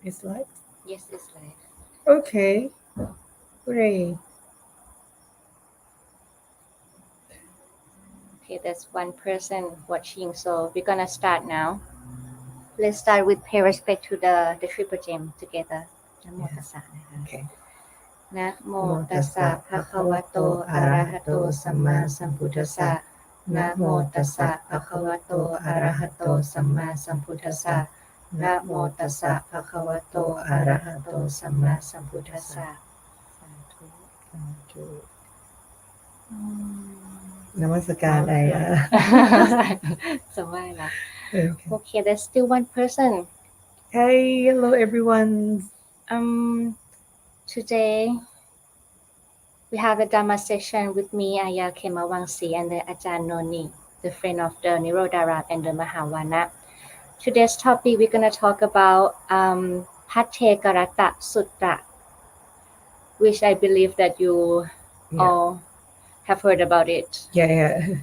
It's live? Yes, it's live. Okay. Hooray. Okay, there's one person watching, so we're gonna start now. Let's start with pay respect to the triple gem together. Namo Yes. tassa นะคะ Okay. นะโม โม ตั ตั ส ส สะ สะ ภะ ภะ คะ คะ วะ วะ โต โต อะ อะ ระ ระ หะ หะ โต โต สั สั ม ม มา มา สั สั ม ม พุ พุ ท ท ธั ธั ส ส สะ สะ นะ นะ โม โม ตั ตั ส ส สะ สะ ภะ ภะ คะ คะ วะ วะ โต โต อะ อะ ระ ระ หะ หะ โต โต สั สั ม ม มา มา สั สั ม ม พุ พุ ท ท ธั ธั ส ส สะ สะ นะ นะ โม โม ตั ตั ส ส สะ สะ ภะ ภะ คะ คะ วะ วะ โต โต อะ อะ ระ ระ หะ หะ โต โต สั สั ม ม มา มา สั สั ม ม พุ พุ ท ท ธั ธั ส ส สะ สะ สาธุ นมัสการ Ayya. สบายละ Okay. Okay, there's still one person. Hey, hello everyone. Today we have a Dhamma session with me, Ayya Khemavamsi, and the Ajarn NoNie, the friend of the Nirodhara and the Mahavana. Today's topic we're going to talk about Bhaddekaratta Sutra, which I believe that you Yeah. all have heard about it. Yeah.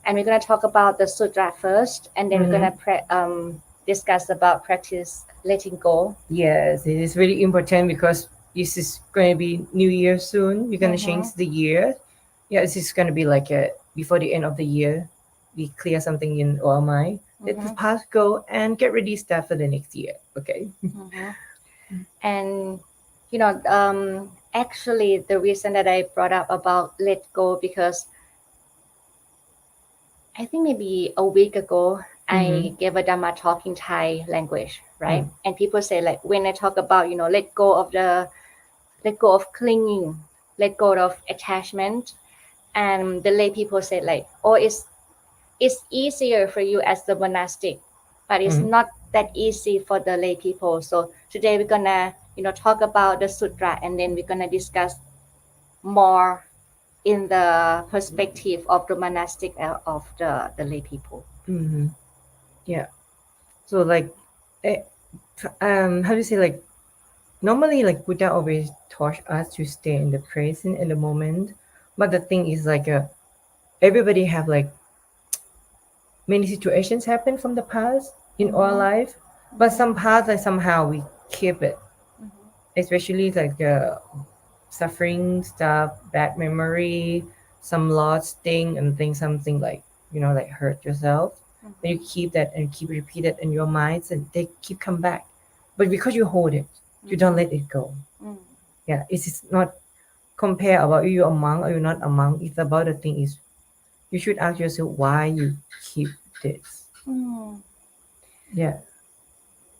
And we're going to talk about the sutra first, and then we're going to discuss about practice letting go. Yes, it is really important because this is going to be New Year soon. We're going to change the year. Yeah, this is going to be like before the end of the year. We clear something in our mind. Let the past go and get ready stuff for the next year. Okay. And you know, actually, the reason that I brought up about let go because I think maybe a week ago I gave a Dhamma talk in Thai language, right? And people say like when I talk about let go of clinging, let go of attachment, and the lay people say like, oh, it's easier for you as the monastic, but it's not that easy for the lay people. So today we're gonna talk about the sutra, and then we're gonna discuss more in the perspective of the monastic of the lay people. Yeah. So like, how do you say, like, normally like Buddha always taught us to stay in the present in the moment, but the thing is like everybody have like many situations happen from the past in our life, but some past like somehow we keep it, especially like suffering stuff, bad memory, some lost thing and thing, something like like hurt yourself, and you keep that and keep repeat it in your minds, and they keep come back, but because you hold it, you don't let it go. Yeah, it's not compare about you're a monk or you're not a monk. It's about the thing is you should ask yourself why you keep this. Yeah.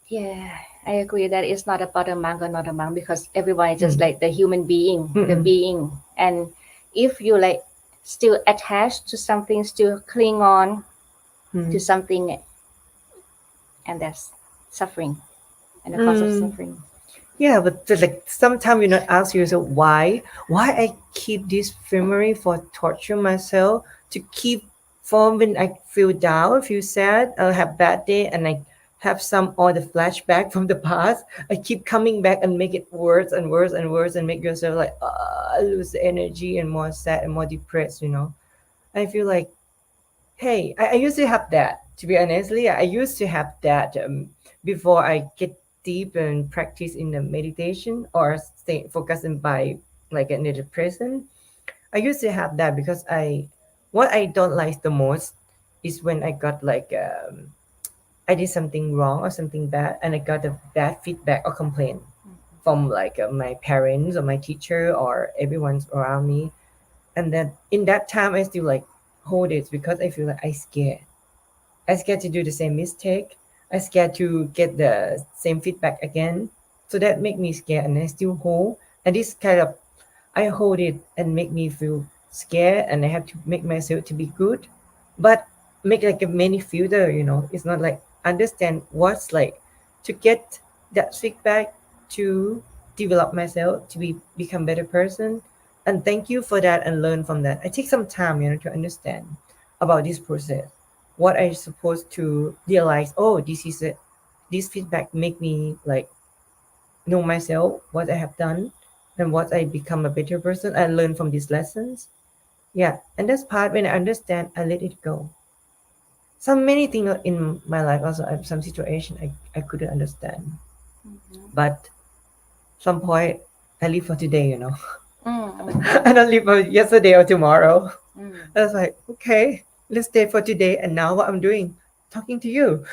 Yeah, I agree that it's not about a monk or not a monk, because everyone is just like the human being, the being. And if you like still attached to something, still cling on to something, and that's suffering and the cause of suffering. Yeah, but like sometimes you not ask yourself why I keep this memory for torture myself to keep from when I feel down, feel sad, I have bad day, and I have some all the flashback from the past. I keep coming back and make it worse and worse and worse and make yourself like lose energy and more sad and more depressed. I feel like, hey, I used to have that. To be honestly, I used to have that before I get deep and practice in the meditation or stay focusing by like in the depression. I used to have that because what I don't like the most is when I got like I did something wrong or something bad and I got a bad feedback or complaint from like my parents or my teacher or everyone's around me, and then in that time I still like hold it because I feel like I scared to do the same mistake. I scared to get the same feedback again. So that make me scared and I still hold. And this kind of I hold it and make me feel scared and I have to make myself to be good. But make like a many filter. It's not like understand what's like to get that feedback to develop myself to become better person. And thank you for that and learn from that. I take some time, to understand about this process, what I supposed to realize. Oh, this feedback make me like know myself, what I have done, and what I become a better person. I learn from these lessons. Yeah, and that's part when I understand, I let it go. Some many things in my life also, I have some situation I couldn't understand. But some point, I live for today, Mm. I don't live for yesterday or tomorrow. Mm. I was like, okay, let's stay for today. And now what I'm doing, talking to you.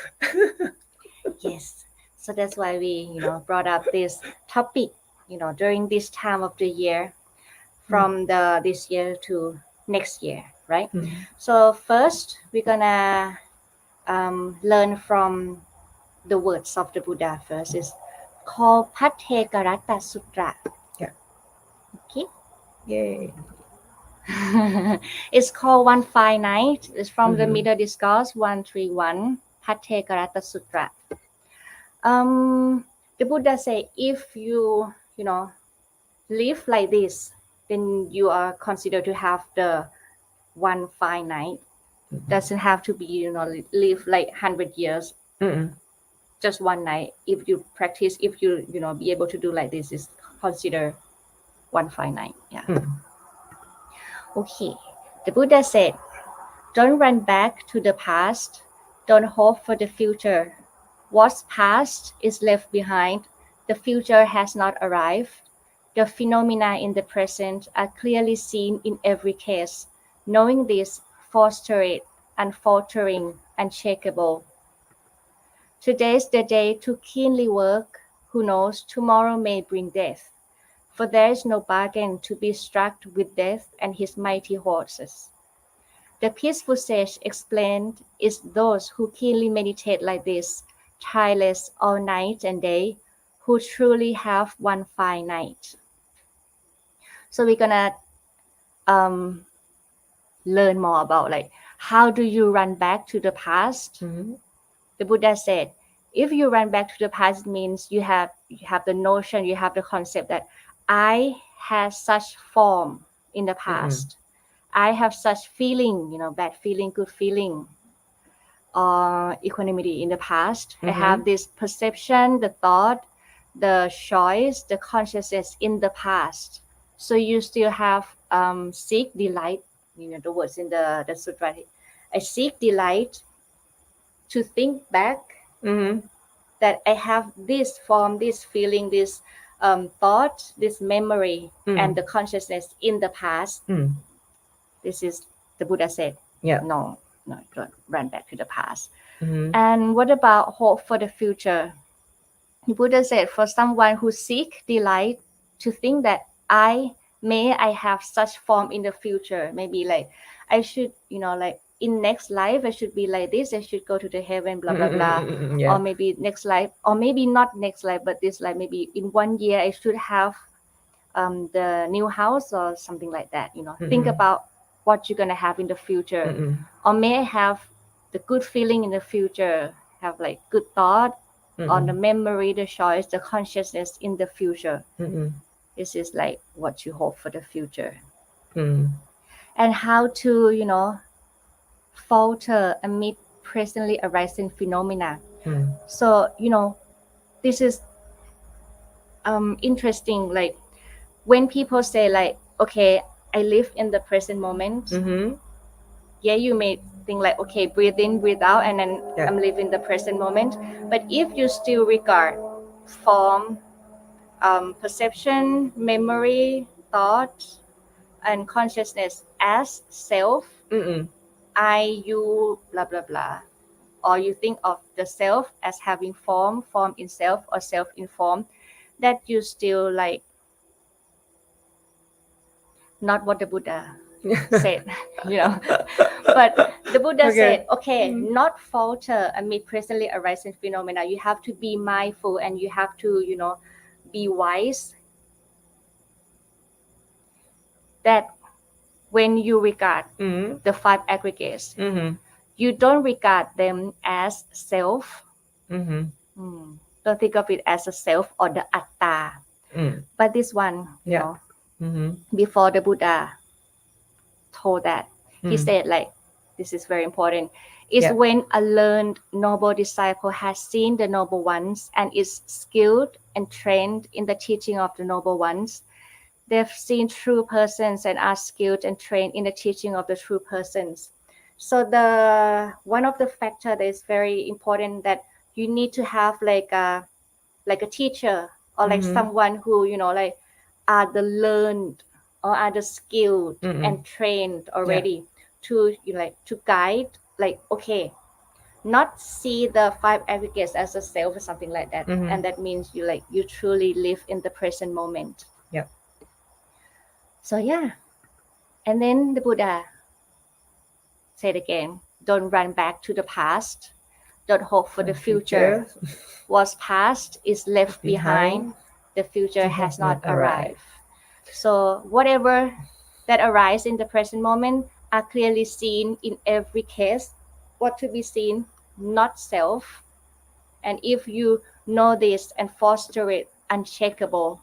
Yes. So that's why we, brought up this topic, during this time of the year, from the this year to next year, right? Mm. So first, we're gonna learn from the words of the Buddha. First is called Bhaddekaratta Sutra. Yeah. Okay. Yay. It's called One Fine Night. It's from the Mm-hmm. Middle Discourse 131, Bhaddekaratta Sutra. Um, the Buddha say if you know live like this, then you are considered to have the one fine night. Doesn't have to be live like 100 years. Mm-mm. Just one night. If you practice, if you be able to do like this, is considered one fine night. Yeah. Mm. Okay. The Buddha said, "Don't run back to the past. Don't hope for the future. What's past is left behind. The future has not arrived. The phenomena in the present are clearly seen in every case. Knowing this, foster it, unfaltering, unshakable. Today's the day to keenly work. Who knows, tomorrow may bring death. For there is no bargain to be struck with death and his mighty horses." The peaceful sage explained is those who keenly meditate like this, tireless all night and day, who truly have one fine night. So we're gonna um, learn more about like how do you run back to the past. Mm-hmm. The Buddha said, if you run back to the past, it means you have the notion, you have the concept that I had such form in the Mm-mm. past. I have such feeling, bad feeling, good feeling, equanimity in the past. I Mm-hmm. have this perception, the thought, the choice, the consciousness in the past. So you still have seek delight, the words in the sutra. I seek delight to think back Mm-hmm. that I have this form, this feeling, this thought, this memory, and the consciousness in the past. Mm. This is the Buddha said, Yeah. no, don't run back to the past. Mm-hmm. And what about hope for the future? The Buddha said, for someone who seek delight, to think that I have such form in the future. Maybe like I should, like in next life I should be like this. I should go to the heaven, blah blah blah. Yeah. Or maybe next life, or maybe not next life, but this life, maybe in 1 year I should have the new house or something like that. Think about what you're gonna have in the future, or may I have the good feeling in the future, have like good thought on the memory, the choice, the consciousness in the future. This is like what you hope for the future. And how to, falter amid presently arising phenomena. So, this is interesting. Like when people say like, okay, I live in the present moment. Yeah, you may think like, okay, breathe in, breathe out, and then I'm living the present moment. But if you still regard form, perception, memory, thought, and consciousness as self, I, you, blah, blah, blah. Or you think of the self as having form in self, or self in form, that you still like not what the Buddha said, But the Buddha said, okay, not falter amid presently arising phenomena. You have to be mindful and you have to, be wise, that when you regard the five aggregates, you don't regard them as self. Don't think of it as a self or the atta. But this one, before the Buddha told that, he said like, this is very important, is when a learned noble disciple has seen the noble ones and is skilled and trained in the teaching of the noble ones. They've seen true persons and are skilled and trained in the teaching of the true persons. So the one of the factor that is very important, that you need to have like a like a teacher or like someone who like are the learned or are the skilled and trained Yeah. already to like to guide, like okay, not see the five aggregates as a self or something like that. And that means you like you truly live in the present moment. Yeah. So yeah. And then the Buddha said again, don't run back to the past, don't hope for the future. Future What's past is left behind, behind. the future It has has not not arrived. arrived. So whatever that arises in the present moment are clearly seen in every case. What to be seen, not self. And if you know this and foster it unshakable,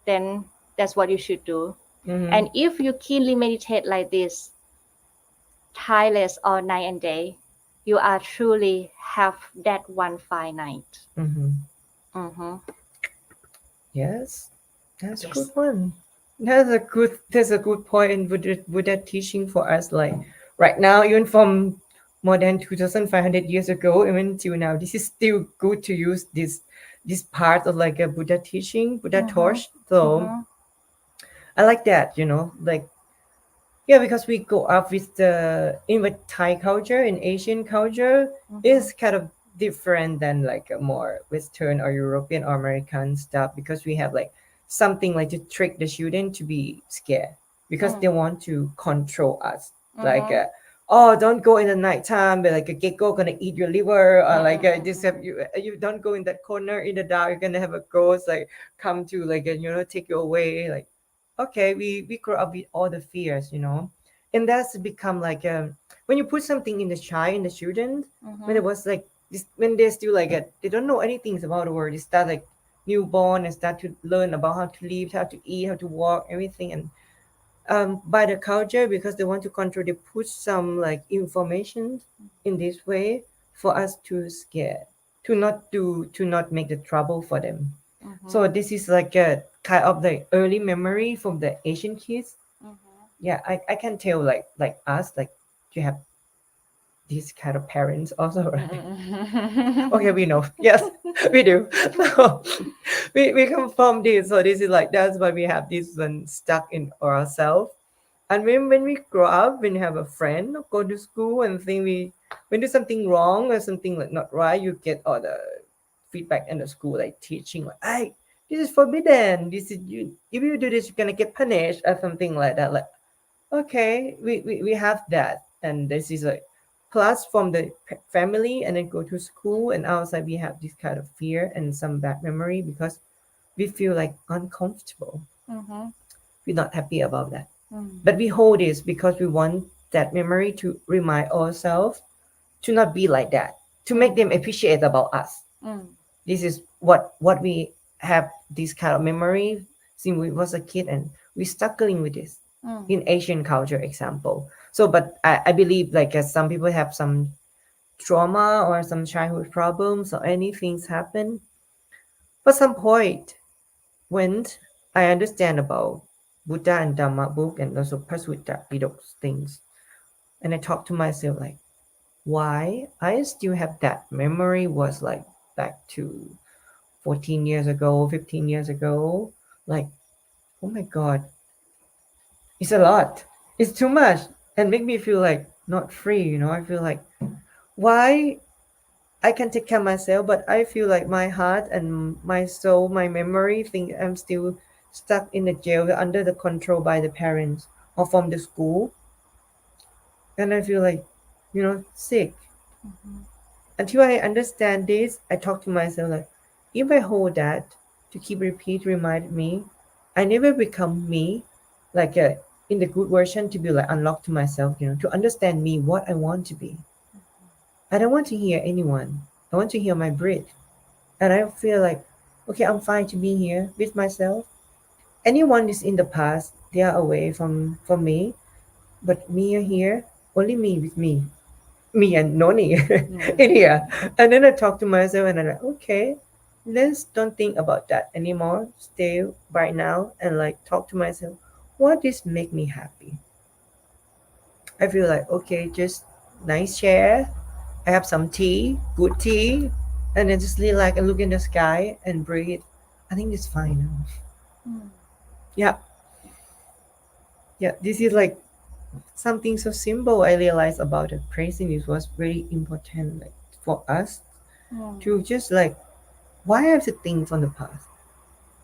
then that's what you should do. And if you keenly meditate like this, tireless all night and day, you are truly have that one finite. Mm-hmm. Yes, that's a good Yes. one. That's a good point in Buddha teaching for us. Like right now, even from more than 2,500 years ago, even till now, this is still good to use this part of like a Buddha teaching, Buddha Mm-hmm. torch. So Mm-hmm. I like that, like yeah, because we go up with the in with Thai culture and Asian culture Mm-hmm. is kind of different than like a more Western or European or American stuff because we have like something like to trick the children to be scared because they want to control us. Like, Mm-hmm. oh, don't go in the nighttime, but like a gecko gonna eat your liver, or like this Mm-hmm. have you don't go in that corner in the dark, you're gonna have a ghost like come to like take you away like okay, we grow up with all the fears, and that's become like when you put something in the child in the student when Mm-hmm. it was like this when they're still like they don't know anything about the world, they start like newborn and start to learn about how to live, how to eat, how to walk, everything. And by the culture, because they want to control, they put some like information in this way for us to scare, to not make the trouble for them. So Mm-hmm. this is like a kind of the early memory from the Asian kids. Mm-hmm. Yeah, I can tell like us like you have these kind of parents also, right? Okay, we know. Yes, we do. So we come from this. So this is like that's why we have this one stuck in ourselves. And when we grow up, when you have a friend go to school and think we when do something wrong or something like not right, you get all the feedback in the school like teaching like, "Hey, this is forbidden. This is you. If you do this, you're gonna get punished or something like that." Like, okay, we have that, and this is a plus from the family, and then go to school and outside we have this kind of fear and some bad memory because we feel like uncomfortable. Mm-hmm. We're not happy about that. Mm. But we hold this because we want that memory to remind ourselves to not be like that, to make them appreciate about us. Mm. This is what we have this kind of memory since we was a kid and we struggling with this Mm. in Asian culture example. So, but I believe like some people have some trauma or some childhood problems or anything happen. But some point when I understand about Buddha and Dhamma book and also Pasutta those things, and I talk to myself like, why I still have that memory was like back to 14 years ago, 15 years ago. Like, oh my God, it's a lot. It's too much. And make me feel like not free. I feel like, why I can take care of myself, but I feel like my heart and my soul, my memory think I'm still stuck in the jail under the control by the parents or from the school. And I feel like, sick. Mm-hmm. Until I understand this, I talk to myself like, if I hold that to keep repeat, remind me, I never become me, like in the good version to be like unlocked to myself, to understand me, what I want to be. I don't want to hear anyone. I want to hear my breath. And I feel like, okay, I'm fine to be here with myself. Anyone is in the past, they are away from me, but me are here, only me with me and NoNie Mm. in here. And then I talk to myself and I'm like, okay, let's don't think about that anymore. Stay right now and like talk to myself. What is make me happy? I feel like okay, just nice chair. I have some tea, good tea, and then just relax and look in the sky and breathe. I think it's fine now. Mm. Yeah, yeah. This is like something so simple. I realized about the praising. It was very important, like for us Mm. to just like, why I have to think from the past.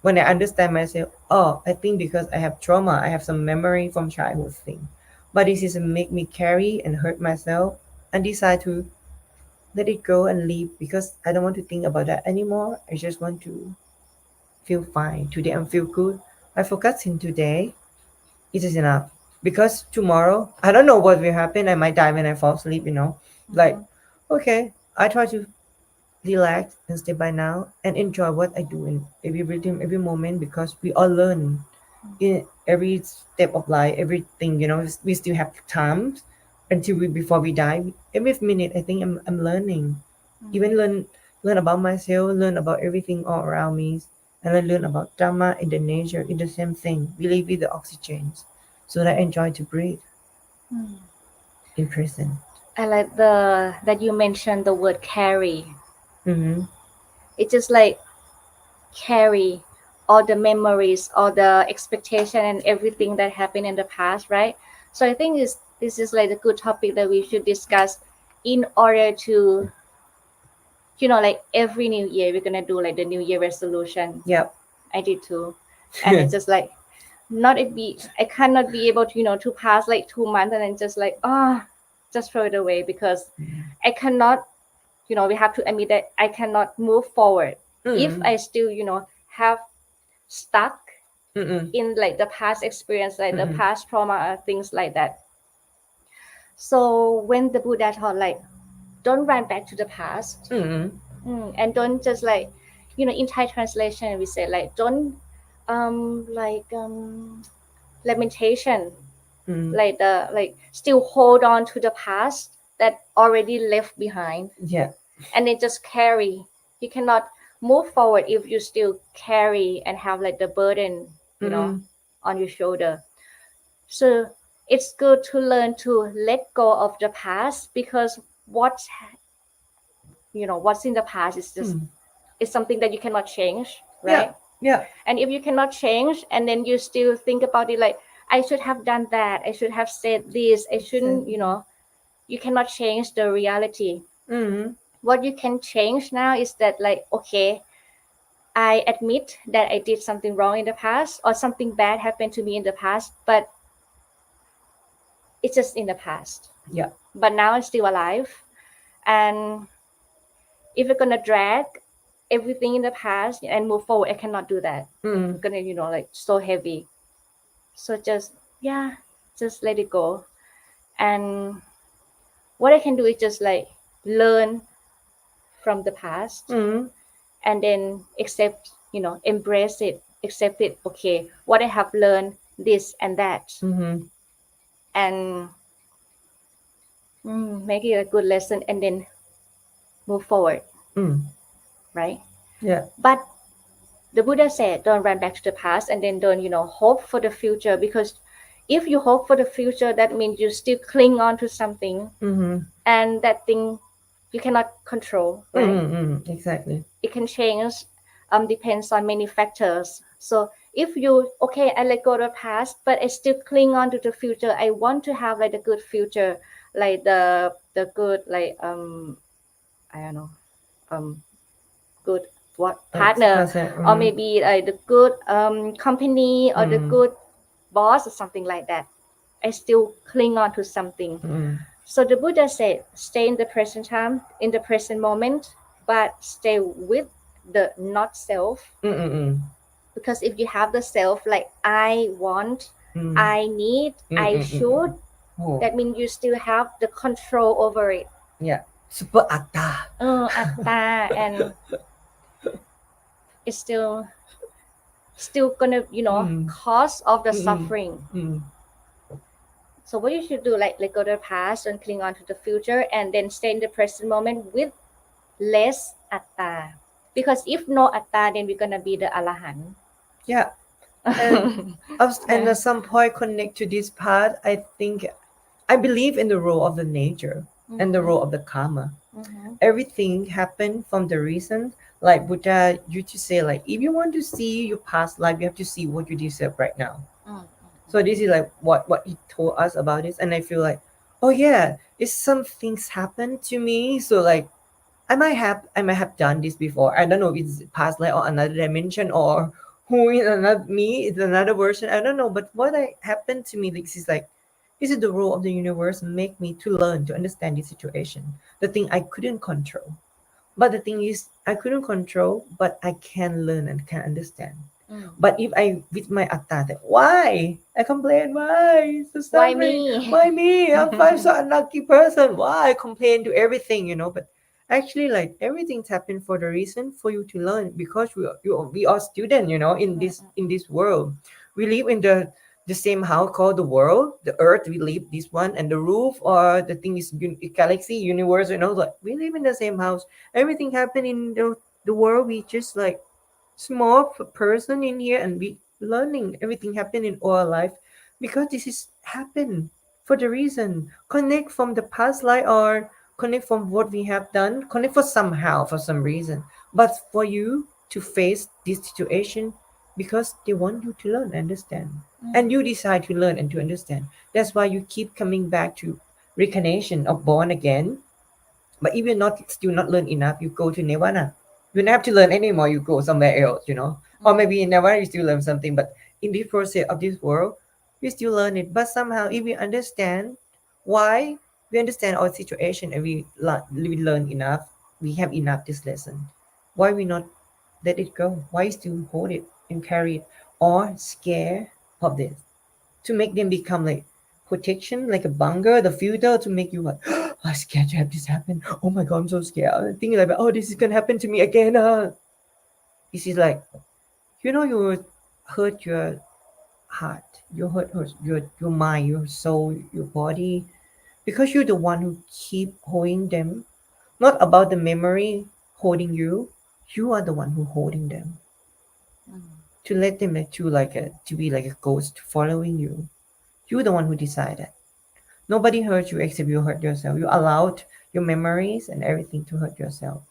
When I understand myself, oh, I think because I have trauma, I have some memory from childhood thing, but this is make me carry and hurt myself, and decide to let it go and leave because I don't want to think about that anymore. I just want to feel fine today and feel good. I focus in today. It is enough because tomorrow I don't know what will happen. I might die when I fall asleep. Like, Mhm. okay, I try to relax and stay by now and enjoy what I do in every rhythm, every moment because we all learn in every step of life, everything. We still have times until we before we die. Every minute, I think I'm learning, even learn about myself, learn about everything all around me, and I learn about Dharma in the nature, in the same thing. We live with the oxygen, so that I enjoy to breathe Mm. in prison. I like the that you mentioned the word carry. Mm-hmm. It's just like carry all the memories, all the expectation, and everything that happened in the past, right? So I think this is like a good topic that we should discuss in order to, like every new year we're gonna do like the New Year resolution. Yep. I did too, and it's just like not it be I cannot be able to to pass like 2 months and then just like just throw it away because I cannot we have to admit that I cannot move forward if Mm-mm. I still have stuck Mm-mm. in like the past experience, like the Mm-mm. past trauma, things like that. So when the Buddha taught like don't run back to the past, Mm-mm. and don't just like in Thai translation we say like don't like lamentation, Mm-mm. like the like still hold on to the past that already left behind Yeah. and then just carry. You cannot move forward if you still carry and have like the burden you know Mm-mm. on your shoulder. So it's good to learn to let go of the past because what's what's in the past is just Mm. is something that you cannot change, Yeah. right? Yeah. And if you cannot change and then you still think about it like I should have done that, I should have said this, I shouldn't, Exactly. you cannot change the reality. Mm-hmm. What you can change now is that like okay, I admit that I did something wrong in the past or something bad happened to me in the past, but it's just in the past. Yeah. But now I'm still alive. And if you're gonna drag everything in the past and move forward, I cannot do that. Mm-hmm. I'm gonna, like so heavy. So just yeah, just let it go. And what I can do is just like learn from the past Mm-hmm. and then accept, embrace it, accept it. Okay, what I have learned, this and that, Mm-hmm. and make it a good lesson and then move forward, Mm. right? Yeah. But the Buddha said, don't run back to the past and then don't, hope for the future because if you hope for the future, that means you still cling on to something Mm-hmm. and that thing you cannot control, right? Mm-hmm. Mm-hmm. Exactly. It can change, depends on many factors. So if you, okay, I let go of the past, but I still cling on to the future, I want to have like the good future, like the good, like, I don't know, um, good what partner or Mm-hmm. maybe the good company or the Mm-hmm. good boss or something like that. I still cling on to something. Mm-hmm. So the Buddha said, stay in the present time, in the present moment, but stay with the not self. Mm-hmm. Because if you have the self, like I want, Mm-hmm. I need, I Mm-hmm. should, Oh. that means you still have the control over it. Yeah. Super atta. Atta, and it's still gonna Mm. cause of the Mm. suffering. Mm. So what you should do, like let go to the past and cling on to the future and then stay in the present moment with less atta, because if no atta then we're gonna be the arahant. Yeah. And and at some point connect to this part, I think I believe in the role of the nature and the Mhm. role of the karma. Mm-hmm. Everything happened from the reason. Like Buddha used to say, like, if you want to see your past life, you have to see what you deserve right now. So this is like what he told us about this, and I feel like, oh yeah, it's some things happen to me. So like I might have done this before. I don't know if it's past life or another dimension or who is another me is another version. I don't know. But what happened to me, this is like this is the rule of the universe make me to learn to understand the situation. The thing I couldn't control. But the thing is I couldn't control, but I can learn and can understand. Mm. But if I with my atta, that why I complain, why so Why suffering, me? why me? I'm so unlucky person. Why I complain to everything. But actually, like everything's happened for the reason for you to learn because we are student. In this world, we live in the same house called the world, the earth. We live this one, and the roof or the thing is galaxy, universe. Like we live in the same house. Everything happened in the world. We just like small person in here and we learning everything happen in our life because this is happen for the reason connect from the past life or connect from what we have done connect for somehow for some reason but for you to face this situation because they want you to learn understand Mm. and you decide to learn and to understand. That's why you keep coming back to reconnection of born again. But if you're not still not learn enough, you go to nirvana. You don't have to learn anymore. You go somewhere else. Or Mm. maybe in nirvana you still learn something. But in this process of this world, you still learn it. But somehow, if we understand why we understand our situation and we learn enough, we have enough this lesson. Why we not let it go? Why still hold it and carry it or scare of this? To make them become like protection, like a bunker, the filter to make you like, I'm scared to have this happen. Oh my god, I'm so scared. Thinking like, oh, this is gonna happen to me again. This is like, you hurt your heart, you hurt your mind, your soul, your body, because you're the one who keep holding them. Not about the memory holding you. You are the one who holding them. Mm. To let them to be like a ghost following you. You're the one who decided. Nobody hurt you except you hurt yourself. You allowed your memories and everything to hurt yourself.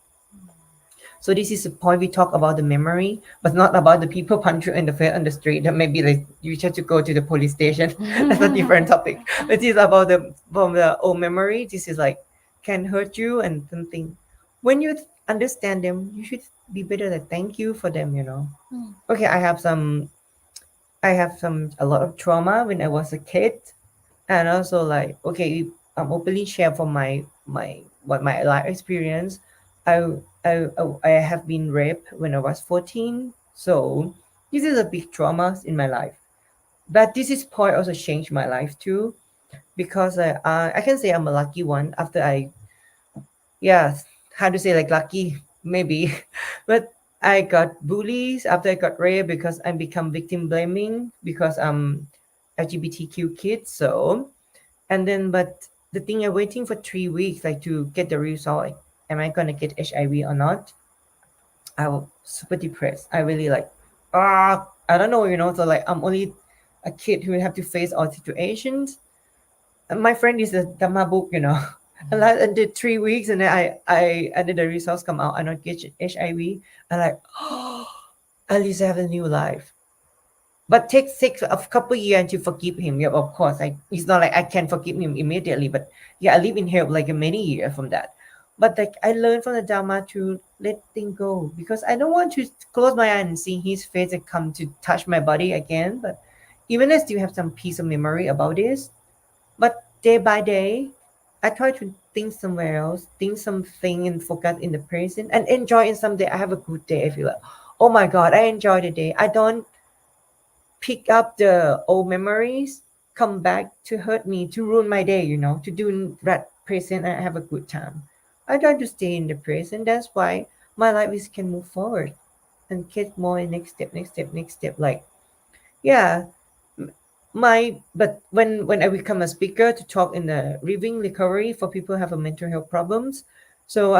So this is the point we talk about the memory, but not about the people punch you in the face on the street. That maybe like you have to go to the police station. That's a different topic. It is about the from the old memory. This is like can hurt you and something. When you understand them, you should be better than thank you for them. Mm. Okay, I have some a lot of trauma when I was a kid, and also like okay, I'm openly share from my life experience. I have been raped when I was 14, so this is a big trauma in my life. But this is part also changed my life too because I can say I'm a lucky one after yeah, how to say like lucky maybe, but I got bullies after I got raped because I become victim blaming because I'm LGBTQ kid. So and then, but the thing I'm waiting for 3 weeks, like to get the result. Like, am I gonna get HIV or not? I was super depressed. I really like, I don't know. So like, I'm only a kid who will have to face all situations. And my friend is a Dhamma book. And did 3 weeks, and then and then the results come out. I not get HIV. I like, oh, at least I have a new life. But takes a couple years to forgive him. Yeah, of course. It's not like I can forgive him immediately, but yeah, I live in hell like many years from that. But like I learned from the Dharma to let things go because I don't want to close my eye and see his face and come to touch my body again. But even I still have some piece of memory about this. But day by day, I try to think somewhere else, think something and focus in the present and enjoy in some day. I have a good day. I feel like, oh my God, I enjoy the day. I don't pick up the old memories, come back to hurt me, to ruin my day, to do that present and have a good time. I try to stay in the present. That's why my life is can move forward and get more next step, next step, next step. Like, yeah, but when I become a speaker to talk in the living recovery for people who have a mental health problems, so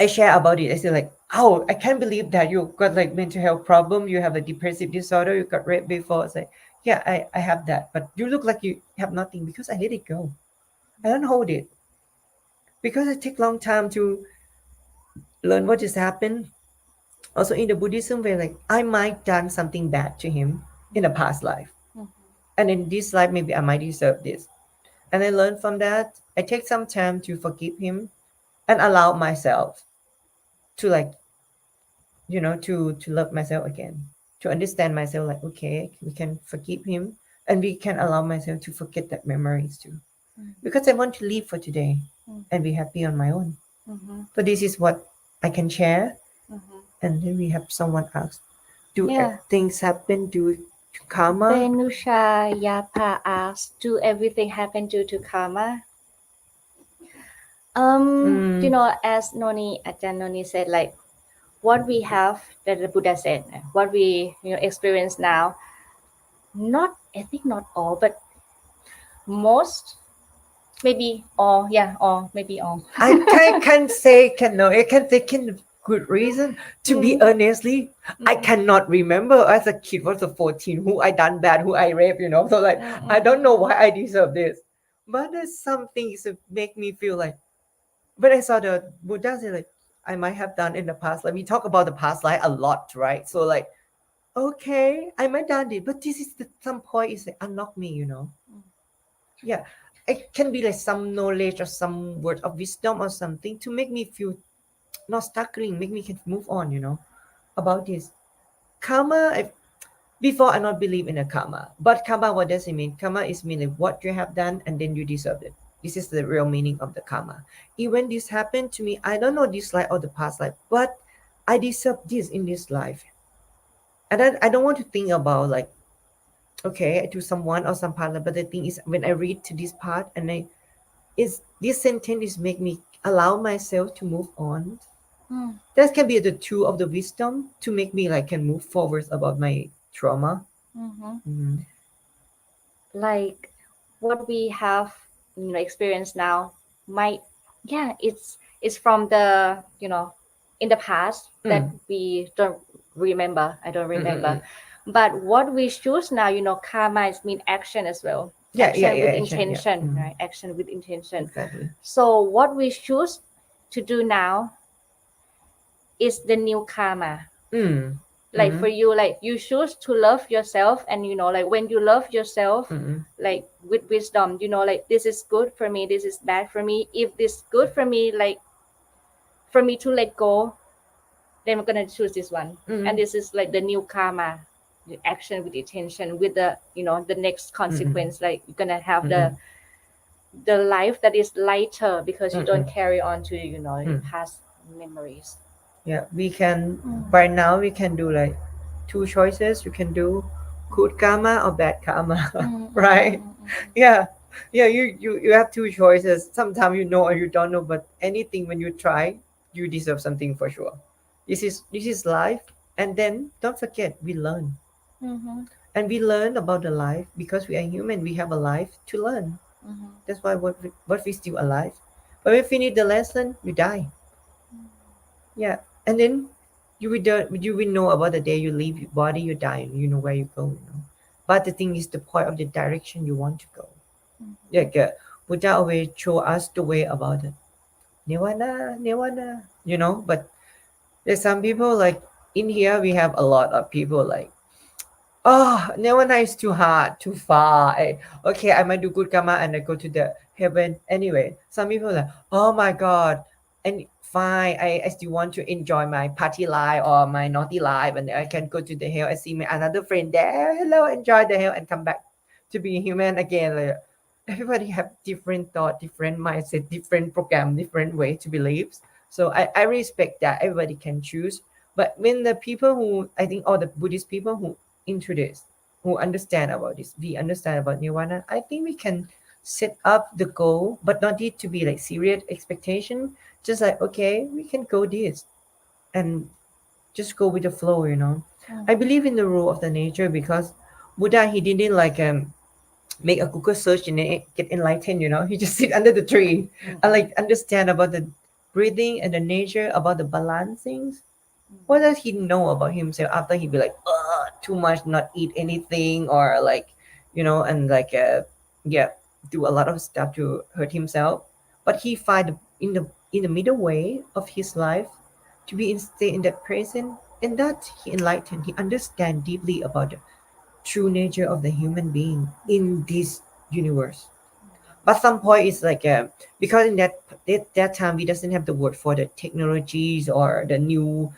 I share about it. I say like, oh, I can't believe that you got like mental health problem. You have a depressive disorder. You got raped before. It's like, yeah, I have that. But you look like you have nothing because I let it go. I don't hold it. because it take long time to learn what just happened. Also in the Buddhism way, like I might done something bad to him in a past life, and in this life maybe I might deserve this. And I learned from that. I take some time to forgive him and allow myself to like to love myself again, to understand myself like okay, we can forgive him and we can allow myself to forget that memories too, because I want to live for today and be happy on my own. So this is what I can share. And then we have someone ask, do Yeah. things happen due to karma? Benusha Yapa asks, do everything happen due to karma? As Ajarn NoNie said, like what we have that the Buddha said, what we experience now, not I think not all, but most, maybe all, yeah, all, maybe all. I can say I can say good reason. To be honestly, I cannot remember as a kid was a 14 who I done bad, who I raped, So like I don't know why I deserve this. But there's some things that make me feel like when I saw the Buddha say like I might have done in the past. Like we talk about the past life a lot, right? So like okay, I might done it, but this is the some point is like unlock me. Yeah, it can be like some knowledge or some word of wisdom or something to make me feel not struggling, make me can move on, about this. Karma, before I not believe in a karma. But karma, what does it mean? Karma is mean like what you have done and then you deserve it. This is the real meaning of the karma. Even this happened to me, I don't know this life or the past life, but I deserve this in this life. And then I don't want to think about like, okay, to someone or some partner, but the thing is when I read to this part and I is this sentence is make me allow myself to move on. That can be the tool of the wisdom to make me like can move forward about my trauma. Like what we have experienced now might, yeah, it's from the in the past that we don't remember. I don't remember. But what we choose now, karma is mean action as well. Action with intention, right? Action with intention. Exactly. So what we choose to do now is the new karma. Like for you, like you choose to love yourself, and like when you love yourself, like with wisdom, like this is good for me, this is bad for me. If this good for me, like for me to let go, then I'm gonna choose this one. And this is like the new karma, the action with intention, with the the next consequence. Like you're gonna have the life that is lighter because you don't carry on to your past memories. Yeah, we can right now we can do like two choices. You can do good karma or bad karma, right? Yeah, yeah. You have two choices. Sometimes you know or you don't know, but anything when you try, you deserve something for sure. This is life, and then don't forget we learn, and we learn about the life because we are human. We have a life to learn. That's why what we still alive. When we finish the lesson, we die. Yeah, and then you will know about the day you leave your body, you die, you know where you go. But the thing is, the point of the direction you want to go. Like Buddha always show us the way about it. Nirvana, nirvana. But there's some people like in here we have a lot of people like, oh, nirvana is too hard, too far. Okay, I might do good karma and I go to the heaven anyway. Some people are like, oh my god, and fine, I still want to enjoy my party life or my naughty life, and I can go to the hell. I see my another friend there. Hello, enjoy the hell and come back to be human again. Like, everybody have different thought, different mindset, different program, different way to believe. So I respect that everybody can choose. But when the people who I think all the Buddhist people who into this, who understand about this, we understand about nirvana, I think we can set up the goal, but not need to be like serious expectation. Just like okay, we can go this and just go with the flow. I believe in the rule of the nature because Buddha he didn't like make a Google search and then get enlightened. He just sit under the tree and like understand about the breathing and the nature, about the balancing. What does he know about himself after he be like, too much, not eat anything, or like, and like, yeah, do a lot of stuff to hurt himself. But he find in the middle way of his life, to be stay in that present, and that he enlightened, he understand deeply about the true nature of the human being in this universe. But some point is like because in that time we doesn't have the word for the technologies or the new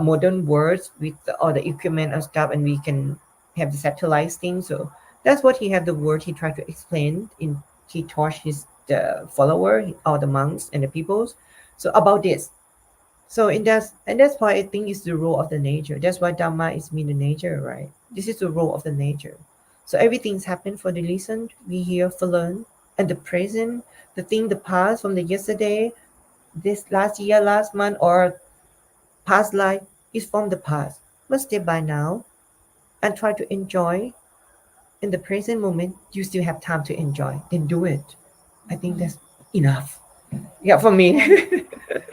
modern words with all the equipment and stuff, and we can have the satellite thing. So that's what he have the word he tried to explain in, he taught his the follower, all the monks and the peoples, so about this. So in that, and that's why I think it's the role of the nature. That's why Dharma is mean the nature, right? This is the role of the nature. So everything's happened for the lesson we here for learn, and the present, the thing, the past from the yesterday, this last year, last month, or past life is from the past. But stay by now and try to enjoy in the present moment. You still have time to enjoy. Then do it. I think that's enough. Yeah, for me.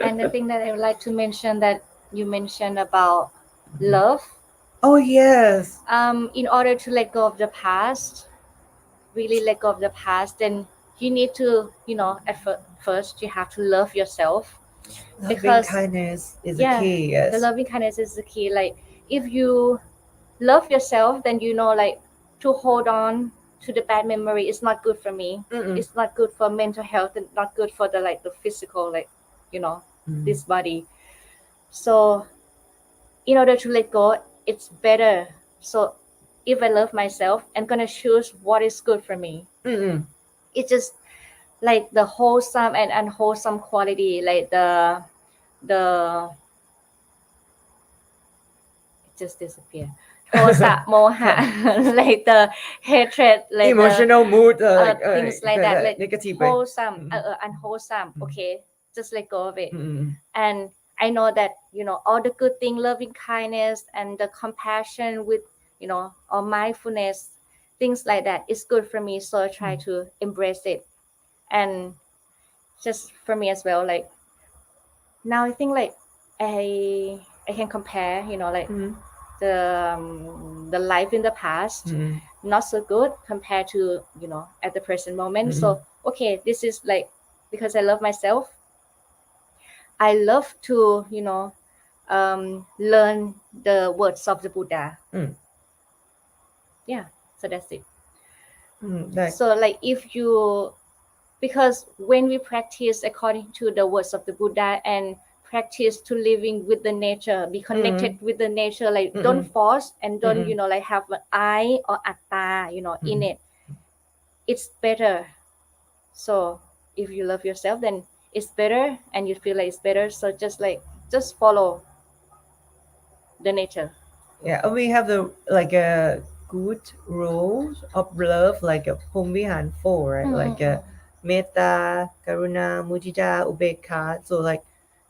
And and the thing that I would like to mention that you mentioned about love. Oh yes. In order to let go of the past, really let go of the past, then you need to, at first you have to love yourself. Loving Because kindness is a yeah, key, the yes. loving kindness is the key. Like if you love yourself, then like to hold on to the bad memory is not good for me. Mm-mm. It's not good for mental health and not good for the physical, you know Mm. this body. So in order to let go, it's better. So if I love myself, I'm gonna choose what is good for me. Mm-mm. It's just like the wholesome and unwholesome quality, like the it just disappear. Tosa, moha, like the hatred, like the Emotional mood, things like that, like negative way. wholesome, Mm-mm. unwholesome. Okay, just let go of it. Mm-mm. And I know that all the good thing, loving kindness and the compassion with or mindfulness, things like that is good for me. So I try to embrace it. And just for me as well, like now I think like I can compare, like Mm-mm. the life in the past Mm-mm. not so good compared to at the present moment. Mm-mm. So okay, this is like because I love myself. I love to learn the words of the Buddha. Mm. Yeah, so that's it. Like, So like if you, because when we practice according to the words of the Buddha and practice to living with the nature, be connected mm-mm. with the nature, like don't Mm-mm. force and don't Mm-mm. like have an I or atta in Mm-mm. it. It's better. So if you love yourself, then it's better and you feel like it's better. So just follow the nature. Yeah, we have the like a good rules of love, like a Pumvihan 4, right? Like a Mm-mm-mm. Metta, Karuna, Mudita, Ubekha. So like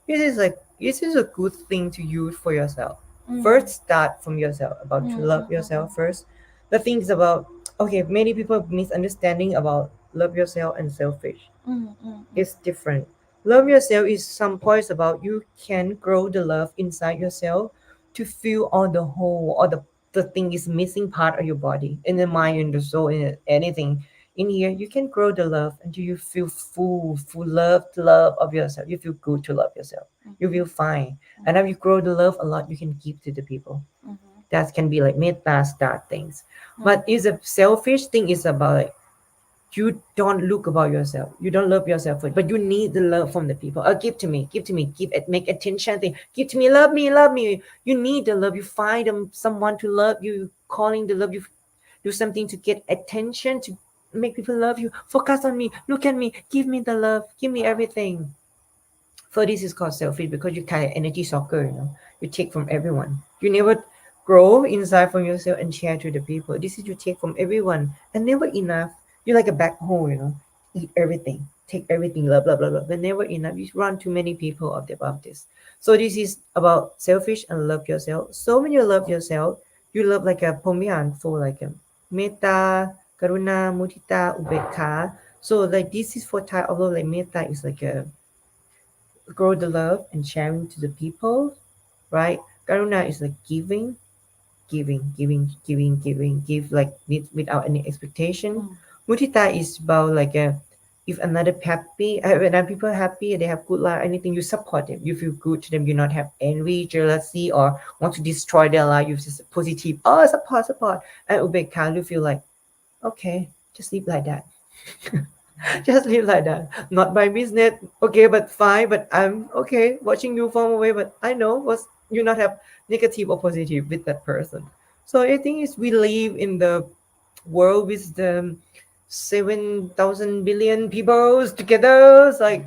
this is a good thing to use for yourself. Mm. First, start from yourself about to love yourself Mm-mm-mm. first. The things about, okay, many people misunderstanding about love yourself and selfish. Mm-mm-mm. It's different. Love yourself is some points about you can grow the love inside yourself to feel all the whole, all the thing is missing part of your body, in the mind, in the soul, in anything. In here, you can grow the love until you feel full love of yourself. You feel good to love yourself. You feel fine. And if you grow the love a lot, you can give to the people. Mm-hmm. That can be like metta start things. Mm. But is a selfish thing is about like you don't look about yourself, you don't love yourself first, but you need the love from the people. Give to me, give to me, give it, make attention thing, give to me, love me, love me. You need the love, you find them someone to love you, calling the love, you do something to get attention, to make people love you. Focus on me, look at me, give me the love, give me everything. So this is called selfish because you kind of energy soccer, you take from everyone. You never grow inside from yourself and share to the people. This is you take from everyone and never enough. You're like a black hole, eat everything, take everything, blah blah blah blah. But never enough. You run too many people about this. So this is about selfish and love yourself. So when you love yourself, you love like a Pomian for like a metta, karuna, mudita, ubekha. So like this is for type of love. Like metta is like a grow the love and sharing to the people, right? Karuna is like giving, give like without any expectation. Mm. Mudita is about like a if another happy, when other people are happy, they have good life, anything, you support them, you feel good to them, you not have envy, jealousy, or want to destroy their life. You just positive, oh, support. And ubekka, you feel like, okay, just live like that. Just live like that. Not my business. Okay, but fine. But I'm okay watching you from away. But I know what you not have negative or positive with that person. So I think is we live in the world with the 7,000 billion people together. It's like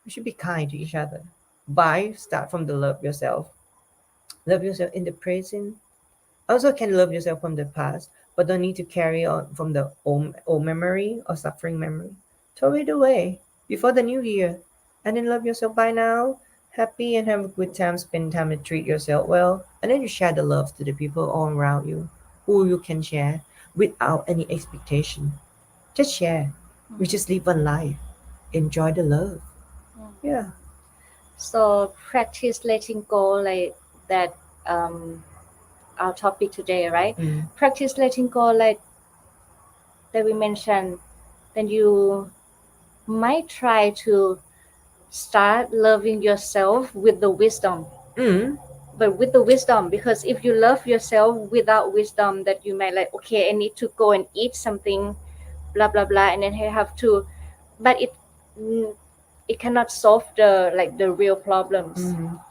we should be kind to each other. By start from the love yourself. Love yourself in the present, also can love yourself from the past, but don't need to carry on from the old memory or suffering memory. Throw it away before the new year. And then love yourself by now. Happy and have a good time, spend time and treat yourself well. And then you share the love to the people all around you who you can share without any expectation. Just share. We just live one life. Enjoy the love. Yeah. So practice letting go, like that. Our topic today, right? Practice letting go, like that we mentioned. Then you might try to start loving yourself with the wisdom. But with the wisdom, because if you love yourself without wisdom, that you might like, okay, I need to go and eat something, blah blah blah, and then I have to, but it cannot solve the like the real problems.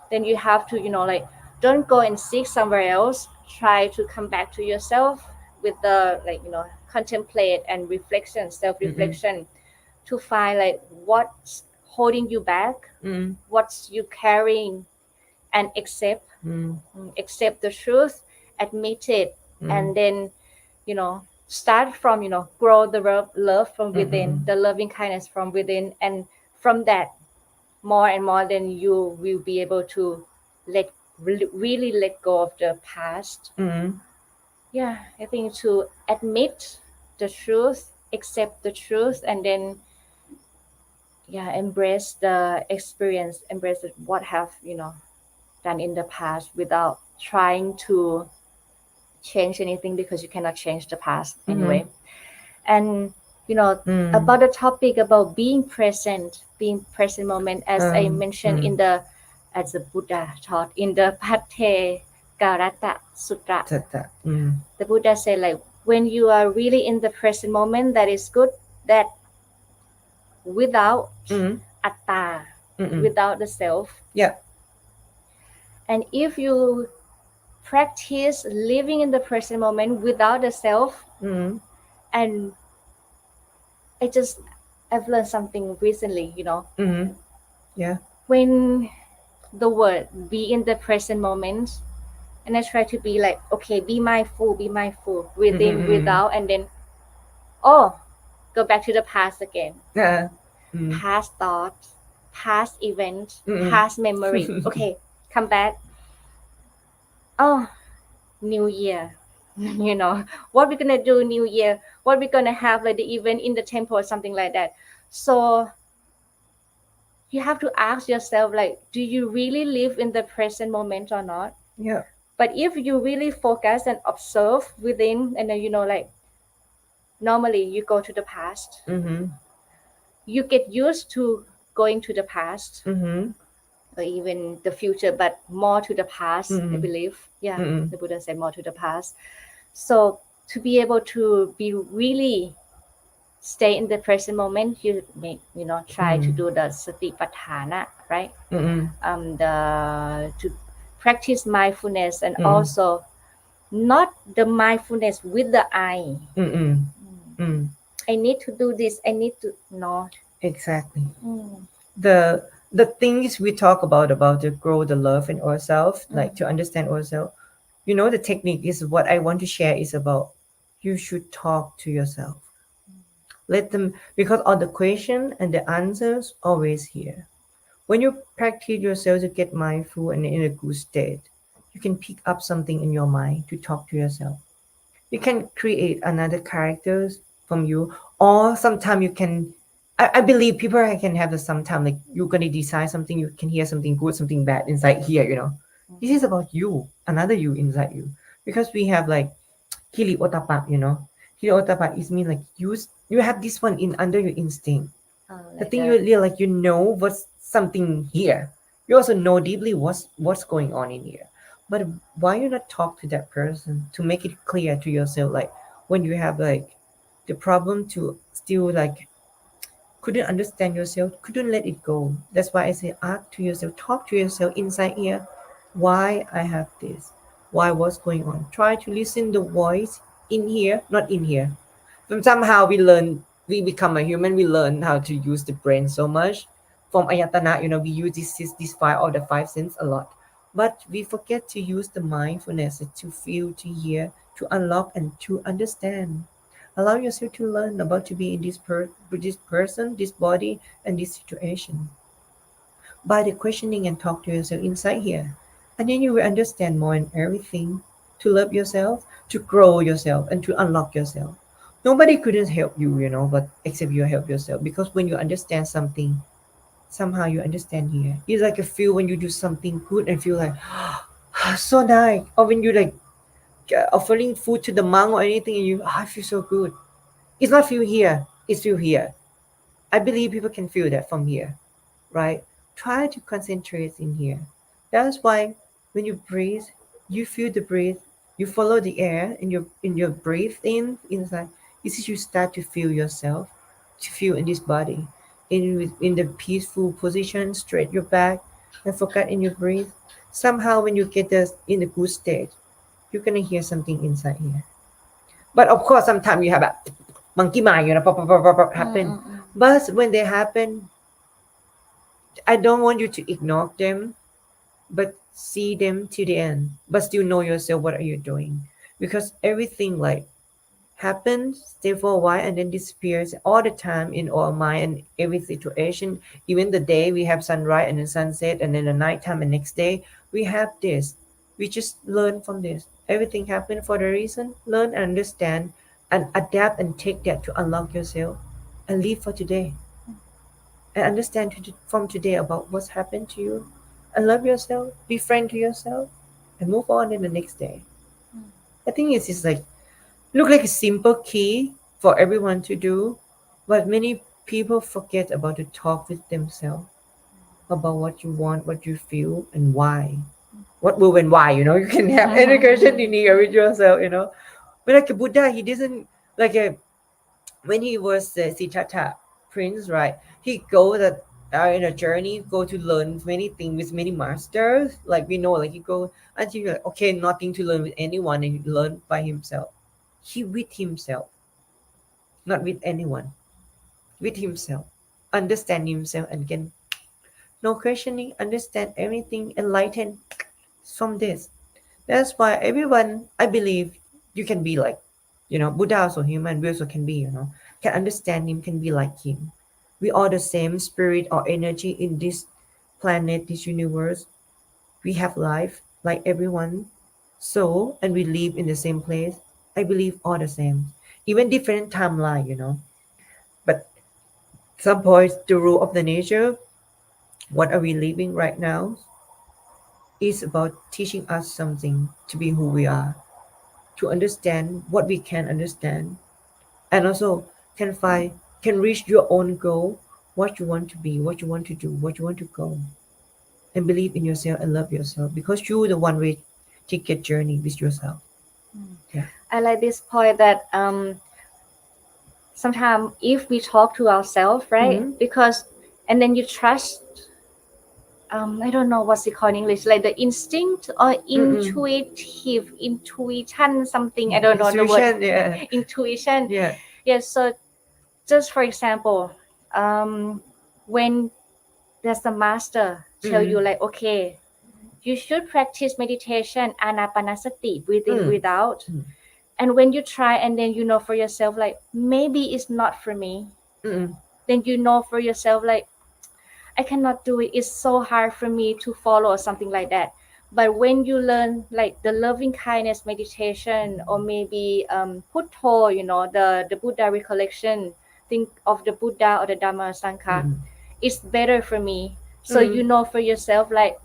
Then you have to, like, don't go and seek somewhere else. Try to come back to yourself with the, like, contemplate and reflection, self-reflection, to find like what's holding you back, what's you carrying, and accept the truth, admit it, and then, start from, grow the love from within, the loving kindness from within, and from that, more and more, then you will be able to let really let go of the past. Yeah, I think to admit the truth, accept the truth, and then, yeah, embrace the experience, embrace what have, done in the past, without trying to change anything, because you cannot change the past anyway. And, about the topic about being present moment, as I mentioned in the, as the Buddha taught in the Bhaddekaratta Sutra. The Buddha said, like, when you are really in the present moment, that is good, that without atta, without the self. Yeah. And if you practice living in the present moment without the self, and I've learned something recently, Yeah. when the word be in the present moment, and I try to be like, okay, be mindful, breathe in, breathe out, and then, oh, go back to the past again. Past thought, past event, past memory. Okay, come back. Oh, new year. What we're gonna do new year, what we're gonna have, like the event in the temple or something like that. So you have to ask yourself, like, do you really live in the present moment or not? Yeah. But if you really focus and observe within, and then, like, normally you go to the past, you get used to going to the past, or even the future, but more to the past, I believe. Yeah, the Buddha said more to the past. So to be able to be really stay in the present moment, you may, try to do the satipatthana, right? To practice mindfulness, and also not the mindfulness with the I. I need to do this, I need to, no. Exactly. The things we talk about to grow the love in ourselves, like to understand ourselves, the technique is what I want to share is about, you should talk to yourself. Let them, because all the question and the answers always here. When you practice yourself to get mindful and in a good state, you can pick up something in your mind to talk to yourself. You can create another characters from you, or sometimes you can, I believe people can have the sometime, like you're gonna decide something, you can hear something good, something bad inside here, this is about you, another you inside you, because we have like hili otapa, Hirotapa is mean like you have this one in under your instinct. The like thing the you like you know what's something here. You also know deeply what's going on in here. But why you not talk to that person to make it clear to yourself like when you have like the problem to still like couldn't understand yourself, couldn't let it go. That's why I say ask to yourself, talk to yourself inside here, why I have this, why what's going on. Try to listen the voice in here, not in here. From somehow we become a human, we learn how to use the brain so much. From Ayatana, we use this five or the five sense a lot. But we forget to use the mindfulness to feel, to hear, to unlock and to understand. Allow yourself to learn about to be in with this person, this body, and this situation. By the questioning and talk to yourself inside here. And then you will understand more in everything. To love yourself, to grow yourself, and to unlock yourself. Nobody couldn't help you, but except you help yourself. Because when you understand something, somehow you understand here. It's like a feel when you do something good and feel like so nice. Or when you like offering food to the monk or anything and I feel so good. It's not feel here, it's feel here. I believe people can feel that from here, right? Try to concentrate in here. That's why when you breathe, you feel the breath, you follow the air in your breath inside. This is you start to feel yourself, to feel in this body. In the peaceful position, straight your back and focus in your breath. Somehow when you get this in a good state, you're gonna hear something inside here. But of course sometimes you have a monkey mind, pop, pop, pop, pop, pop, happen. But when they happen, I don't want you to ignore them, but see them to the end. But still know yourself. What are you doing? Because everything like happens, stay for a while, and then disappears all the time in our mind and every situation. Even the day we have sunrise and then sunset, and then the nighttime and next day we have this. We just learn from this. Everything happened for the reason. Learn and understand, and adapt and take that to unlock yourself, and live for today and understand from today about what's happened to you and love yourself, be friend to yourself, and move on in the next day. I think it's just like look like a simple key for everyone to do, but many people forget about to talk with themselves about what you want, what you feel, and why. What will and why, you can have any question you need with yourself. But like a Buddha, he doesn't like a when he was the Siddhartha prince, right? He go that in a journey, go to learn many things with many masters. Like we know, like he go until you're like, okay, nothing to learn with anyone, and he learn by himself. He with himself, not with anyone, with himself, understand himself, and can no questioning, understand everything, enlightened from this. That's why everyone, I believe, you can be like, Buddha also human, we also can be, can understand him, can be like him. We are the same spirit or energy in this planet, this universe. We have life like everyone. So, and we live in the same place. I believe all the same. Even different timeline. But some points, the rule of the nature, what are we living right now, is about teaching us something to be who we are, to understand what we can understand, and also can find, can reach your own goal, what you want to be, what you want to do, what you want to go, and believe in yourself and love yourself because you're the one way ticket journey with yourself. Yeah. I like this point that sometimes if we talk to ourselves, right? Mm-hmm. Because and then you trust I don't know what's it called in English, like the instinct or Mm-mm. intuition, something. I don't know the word. Intuition, yeah. Intuition. Yeah. Yes. So just for example, um, when there's a master tell Mm-mm. you like, okay, you should practice meditation, anapanasati, breathe in, Mm. breathe out. Mm. And when you try and then you know for yourself like maybe it's not for me, Mm-mm. then you know for yourself like I cannot do it. It's so hard for me to follow or something like that. But when you learn like the loving kindness meditation or maybe Putto, the Buddha recollection, think of the Buddha or the Dhamma Sangha, Mm-mm. it's better for me. So Mm-mm. you know for yourself like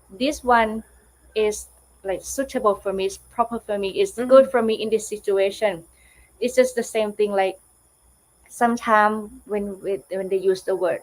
this one is like suitable for me, it's proper for me, it's good Mm-mm. for me in this situation. it's just the same thing. Like sometimes when they use the word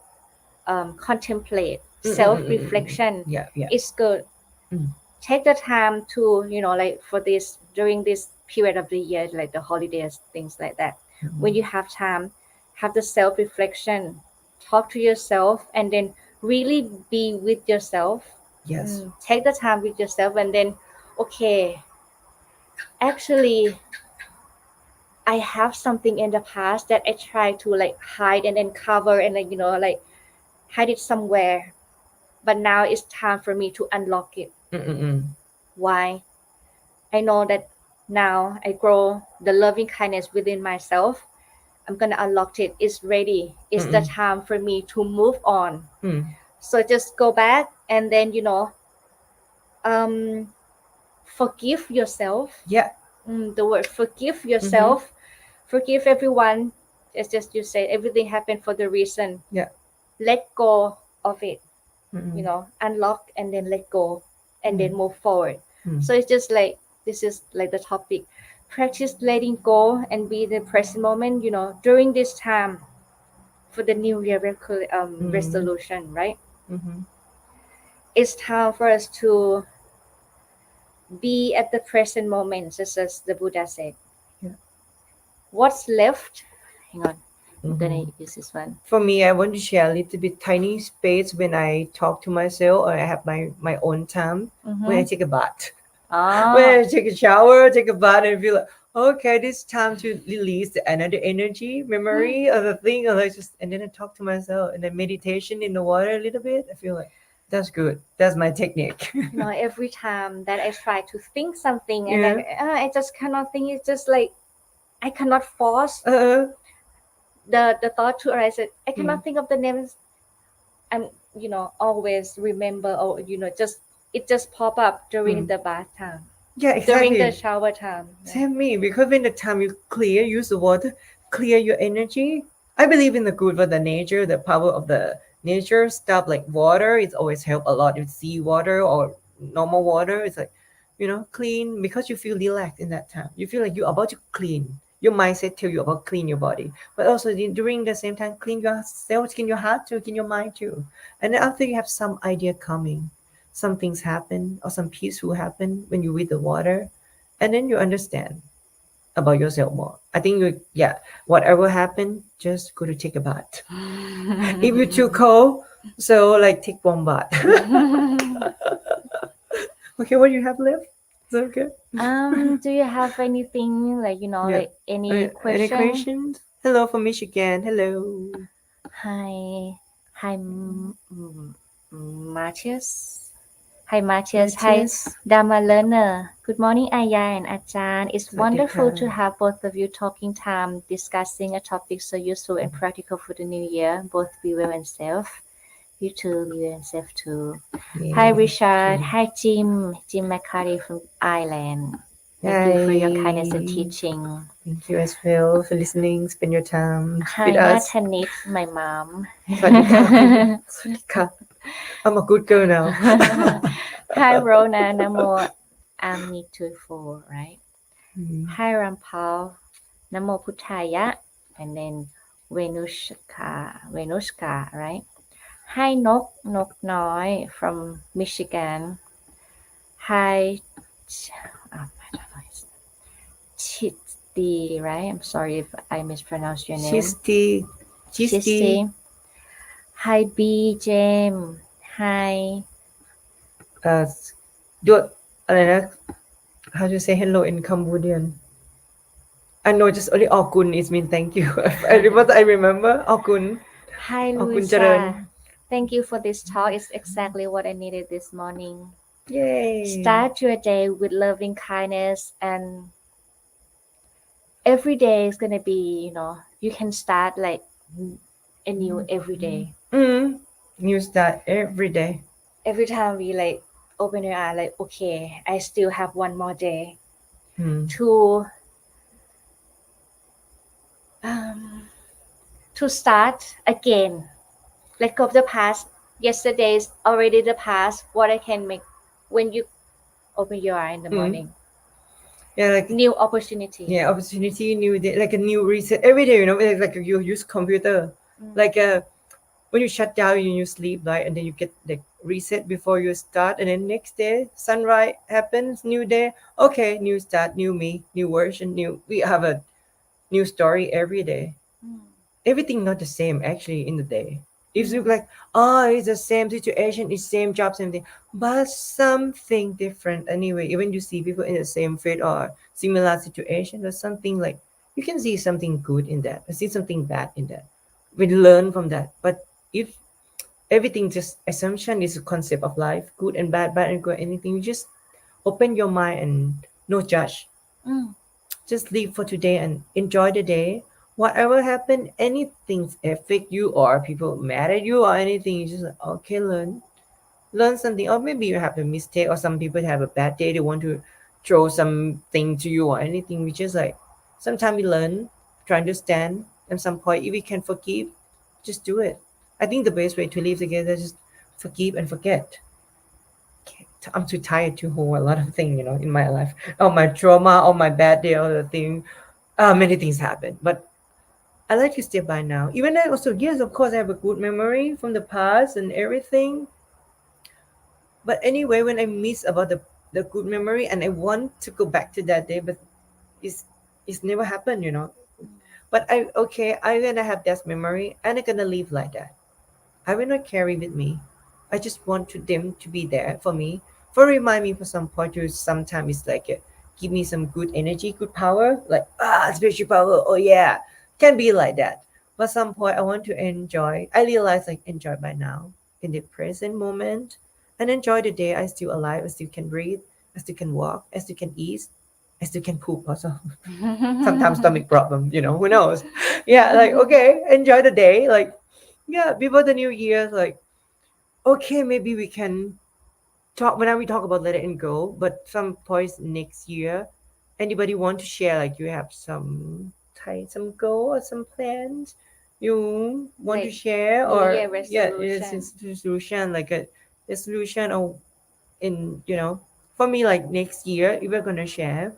contemplate, self-reflection, Yeah, yeah. it's good. Mm. Take the time to like for this during this period of the year, like the holidays, things like that. When you have time, have the self-reflection, talk to yourself, and then really be with yourself. Yes. Take the time with yourself, and then okay, actually I have something in the past that I try to like hide and then cover and like like hide it somewhere, but now it's time for me to unlock it. Mm-mm-mm. Why? I know that now I grow the loving kindness within myself. I'm gonna unlock it. It's ready. It's the Mm-mm. time for me to move on. Mm. So just go back and then um, forgive yourself. Yeah. The word forgive Mm-hmm. yourself. Forgive everyone. It's just you say everything happened for the reason. Yeah. Let go of it. Mm-mm. Unlock and then let go and Mm. then move forward. Mm. So it's just like this is like the topic. Practice letting go and be the present moment, during this time for the new year Mm. resolution, right? Mm-hmm. It's time for us to be at the present moment, just as the Buddha said. Yeah. What's left? Hang on, I'm Mm-hmm. gonna use this one. For me, I want to share a little bit tiny space when I talk to myself or I have my own time when I Mm-hmm. take a bath. When Ah. I take a shower, take a bath, and feel like, okay, this time to release the another energy, memory, or the thing, or like just, and then I talk to myself, and then meditation in the water a little bit. I feel like that's good. That's my technique. Every time that I try to think something and then Yeah. I just cannot think. It's just like I cannot force Uh. the thought to arise. I Mm. cannot think of the names. I'm always remember, or just it just pop up during Mm. the bath time, Yeah, during the exactly. shower time. Yeah. Same me, because when the time you clear, use the water, clear your energy. I believe in the good for the nature, the power of the nature stuff like water. It's always help a lot with sea water or normal water. It's like, clean because you feel relaxed in that time. You feel like you're about to clean. Your mindset tell you about clean your body, but also during the same time clean yourself, clean your heart too, clean your mind too. And then after you have some idea coming, some things happen or some peace will happen when you with the water, and then you understand about yourself more. I think yeah, whatever happened, just go to take a bath. If you're too cold, so like take warm bath. Okay, what do you have left? Is that okay? Do you have anything like Yeah. like any Any question? questions? Hello from Michigan. Hello. Hi, hi, Matthias. Hi, Matthias. Hi, Matthias. Dharma learner. Good morning, Ayya and Ajarn. It's wonderful to สวัสดีค่ะ have both of you talking time, discussing a topic so useful and practical for the new year. Both be well and safe. You too, be well and safe too. Hi, Yay. Richard. Hi, Jim McCarty from Ireland. Thank you for your kindness and Hi. teaching. Thank you as well for listening. Spend your time Hi, with us. Nathanit, my mom. สวัสดีค่ะคุณสวัสดีค่ะ I'm a good girl now. Hi, Rona. Namo Amitufo, right? Mhm. Hi, Rampal. Namo Puttaya. And then Venushka, right? Hi, Nok Noi from Michigan. Hi, I don't know, Chitty, right? I'm sorry if I mispronounced your name. Chisti. Chisti. Chisty. Hi, B, James. Hi. Uh, doอะไรนะ how to say hello in Cambodian? I know just only Okun is mean thank you. What I remember Okun. Hi, Okun Jaran. Luisa. Thank you for this talk. It's exactly what I needed this morning. Yay. Start your day with loving kindness, and every day is gonna be, you can start like a new every day. New start every day. Every time we like open your eye, like okay, I still have one more day to um to start again. Let go of the past. Yesterday is already the past. What I can make when you open your eye in the morning. Yeah, like new opportunity. yeah, opportunity, new day, like a new reset every day. You know, like you use computer, like when you shut down and you sleep, right, and then you get like reset before you start, and then next day sunrise happens, new day. Okay, new start, new me, new version, new. We have a new story every day. Mm. Everything not the same actually in the day. If you Mm. like, oh, it's the same situation, it's same job, same thing, but something different anyway. Even you see people in the same field or similar situation, there's something like you can see something good in that, or see something bad in that. We learn from that. But if everything just assumption is a concept of life, good and bad, bad and good, anything, you just open your mind and no judge, Mm. just live for today and enjoy the day. Whatever happened, anything affect you or people mad at you or anything, you just like, okay, learn something. Or maybe you have a mistake, or some people have a bad day, they want to throw something to you or anything. We just like sometimes we learn, try to understand. At some point, if we can forgive, just do it. I think the best way to live together is just forgive and forget. I'm too tired to hold a lot of things, in my life. All my trauma, all my bad day, all the thing. Many things happen, but I like to step by now. Even though also, yes, of course, I have a good memory from the past and everything. But anyway, when I miss about the good memory and I want to go back to that day, but it's it's never happened. But I'm gonna have that memory and I'm gonna live like that. I will not carry with me. I just want to them to be there for me, for remind me for some point to sometimes it's like give me some good energy, good power, like spiritual power. Oh yeah, can be like that. But some point I want to enjoy. I realize like enjoy by now in the present moment and enjoy the day. I still alive. I still can breathe. I still can walk. I still can eat. I still can poop also. Sometimes stomach problem. Who knows? Yeah, like okay, enjoy the day. Like yeah, before the new year, like okay, maybe we can talk when we talk about let it go, but some points next year. Anybody want to share? Like you have some goal or some plans you want to Like share, New or Year yeah, it's resolution. a resolution like a solution or in for me like next year if we're gonna share.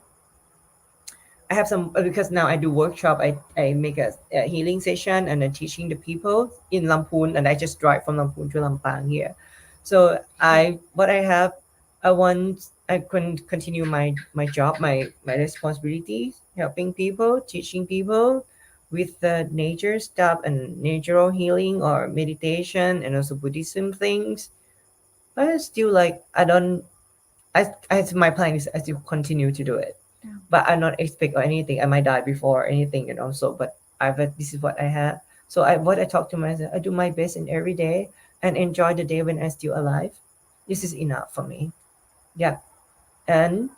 I have some because now I do workshop. I make a healing session and then teaching the people in Lamphun, and I just drive from Lamphun to Lampang here. So what I have, I can continue my job, my responsibilities, helping people, teaching people with the nature stuff and natural healing or meditation and also Buddhism things. But I still like I don't I my plan is I still continue to do it, but I not expect or anything. I might die before or anything, So, but this is what I have. So I talk to myself. I do my best in every day and enjoy the day when I'm still alive. This is enough for me. Yeah, and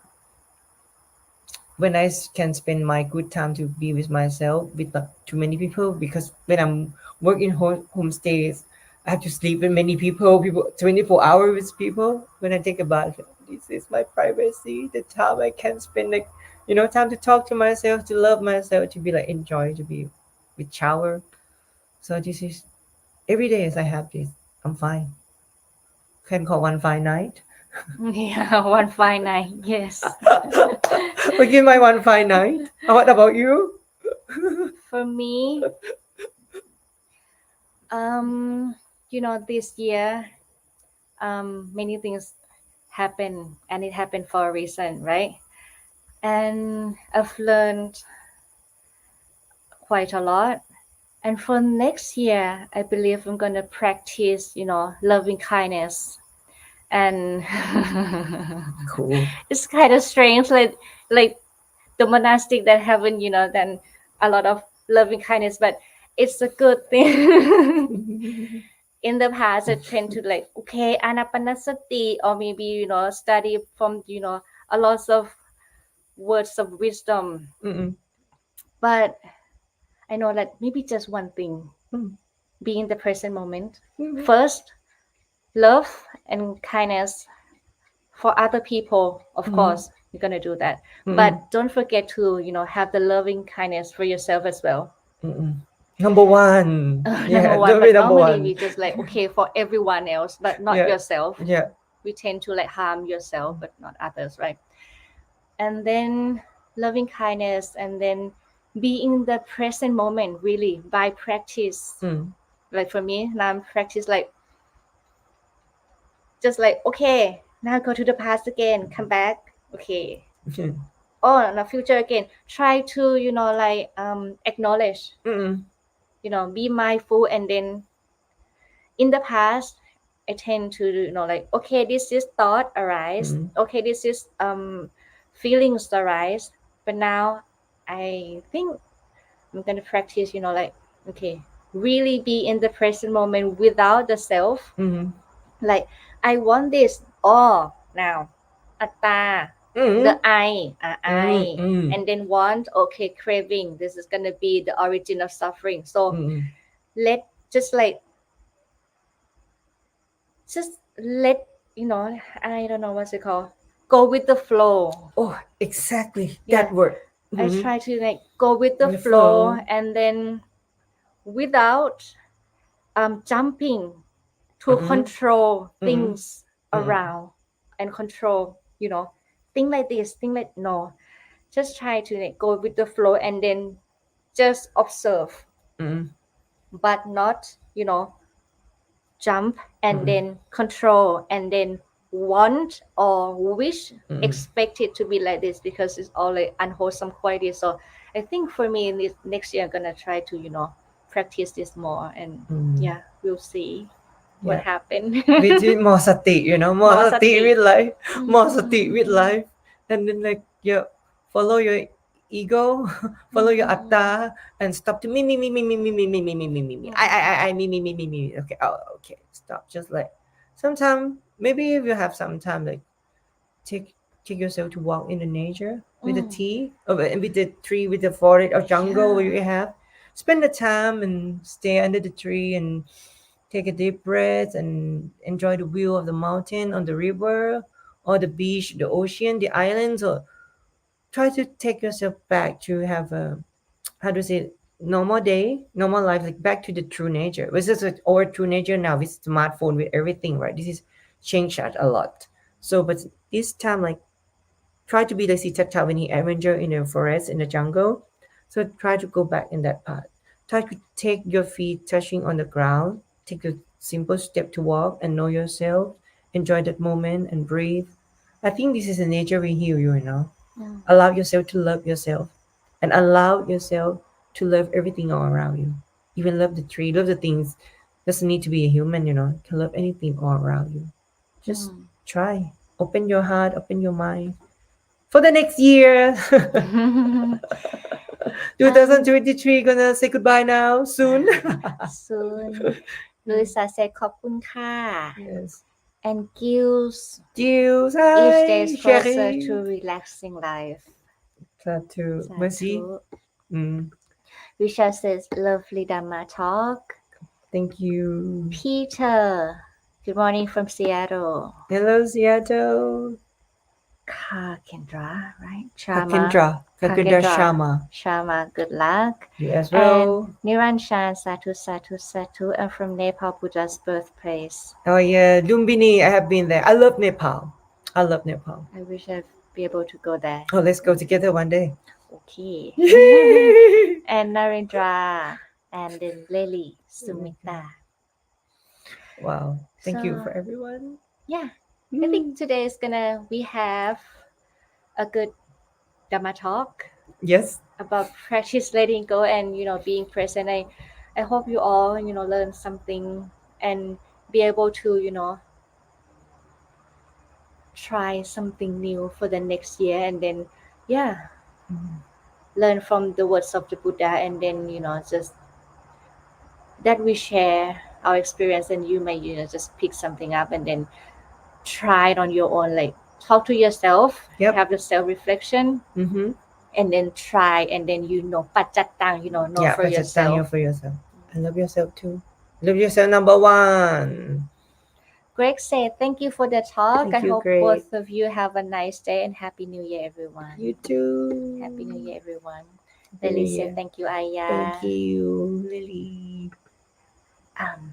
when can spend my good time to be with myself with not too many people because when I'm working homestays, I have to sleep with many people 24 hours with people. When I think about it, this is my privacy, the time I can spend like time to talk to myself, to love myself, to be like enjoy to be with shower. So this is every day as I have this. I'm fine. Can call one fine night. Yeah, one fine night. Yes. Forgive my one fine night. What about you? For me, um, this year, many things happen and it happened for a reason, right? And I've learned quite a lot. And for next year, I believe I'm gonna practice, loving kindness. And Cool. it's kind of strange, like the monastic that haven't, then a lot of loving kindness, but it's a good thing. In the past, I tend to like, okay, anapanasati, or maybe, study from, a lot of words of wisdom. Mm-mm. But I know that maybe just one thing, Mm. be in the present moment. Mhm. First, love and kindness for other people, of Mhm. course, you're going to do that. Mm-mm. But don't forget to, have the loving kindness for yourself as well. Mm-mm. Number one. Number Yeah, one. don't be But number normally one. we just like, okay, for everyone else, but not Yeah, yourself. yeah. We tend to like harm yourself, but not others, right? and then loving kindness, and then be in the present moment really by practice. Like for me now I'm practice like just like okay now go to the past again, come back, okay, oh now future again, try to like acknowledge, be mindful, and then in the past I tend to like okay this is thought arise, okay this is feelings arise, but now I think I'm gonna practice like okay really be in the present moment without the self, like I want this all now, atta, the I, and then want, okay, craving, this is gonna be the origin of suffering, so let just like just let I don't know what's it called, go with the flow. Oh, exactly Yeah, that word. I try to like go with the The flow, flow. and then without jumping to control things around and control thing like this, thing like no, just try to like go with the flow and then just observe, but not jump and then control and then want or wish, expect it to be like this, because it's all like unwholesome quality. So I think for me in this next year I'm gonna try to practice this more, and yeah, we'll see what Yeah. happened. With more sati, more More sati sati. with life, more sati with Mhm. life. And then like follow your ego, follow your Mhm. atta, and stop to me. I, me. Okay, oh, okay, stop. Just like sometime, maybe if you have some time, like take take yourself to walk in the nature with the tea, or with the tree, with the forest or jungle where Yeah. you have. Spend the time and stay under the tree and take a deep breath and enjoy the view of the mountain on the river or the beach, the ocean, the islands, or try to take yourself back to have a, how to say it, normal day, normal life, like back to the true nature. This is our true nature now with smartphone, with everything, right? This is changed that a lot. So, but this time, like, try to be the Siddhartha when he adventure in the forest, in the jungle. So try to go back in that path. Try to take your feet touching on the ground. Take a simple step to walk and know yourself. Enjoy that moment and breathe. I think this is the nature we heal you. Mm. Allow yourself to love yourself. And allow yourself to love everything all around you. Even love the tree, love the things. Doesn't need to be a human. You can love anything all around you. Just Mm. try. Open your heart, open your mind for the next year. um 2023 gonna say goodbye now soon. soon Luisa said ขอบคุณค่ะ Yes. and gives Cheers. each day Hi, closer to Sherry. relaxing life. Glad to Mercy. Satu. Mm, Richard says lovely Dhamma talk. thank you. Peter, good morning from Seattle. Hello, Seattle. Kakendra, right? Sharma. Kakendra. Kakendra Kakendra. Sharma. Sharma, good luck. You as And well. Niranshan, Satu, Satu, Satu. I'm from Nepal, Buddha's birthplace. Oh yeah, Lumbini. I have been there. I love Nepal. I love Nepal. I wish I'd be able to go there. Oh, let's go together one day. Okay. And Narendra, and then Lily, Sumita. Wow. Thank you So, for everyone. yeah, I think today is we have a good Dhamma talk Yes. about practice letting go and being present. I hope you all learn something and be able to try something new for the next year, and then yeah, learn from the words of the Buddha, and then just that we share our experience, and you may just pick something up and then try it on your own, like talk to yourself, Yep. have the self reflection, Mm-hmm. and then try, and then pajattang, know Yeah, for but just thank you yourself. for yourself. I love yourself too. Love yourself number one. Greg said, thank you for the talk. I Thank you, hope Greg. both of you have a nice day, and Happy New Year, everyone. You too. Happy New Year, everyone. Happy New Lily said, Year. thank you, Ayya. Thank you, Lily. Um,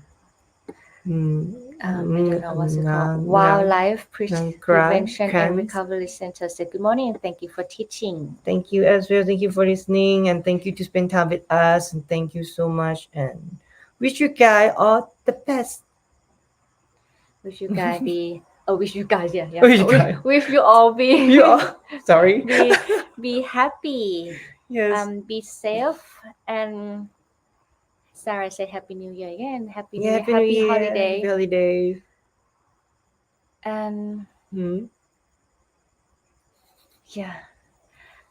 I don't know what's it called. Ngang, Wildlife cry, Prevention and cans. Recovery Center said good morning and thank you for teaching. Thank you as well. Thank you for listening and thank you to spend time with us and thank you so much and wish you guys all the best. Wish you guys be. Oh, wish you guys, yeah. Wish you guys. Wish you all be. You all, sorry. be happy. Yes. Be safe and Sarah said Happy New Year again. Happy New Yeah, Year. happy New Happy Year. holiday. Happy holidays. And Hmm. yeah,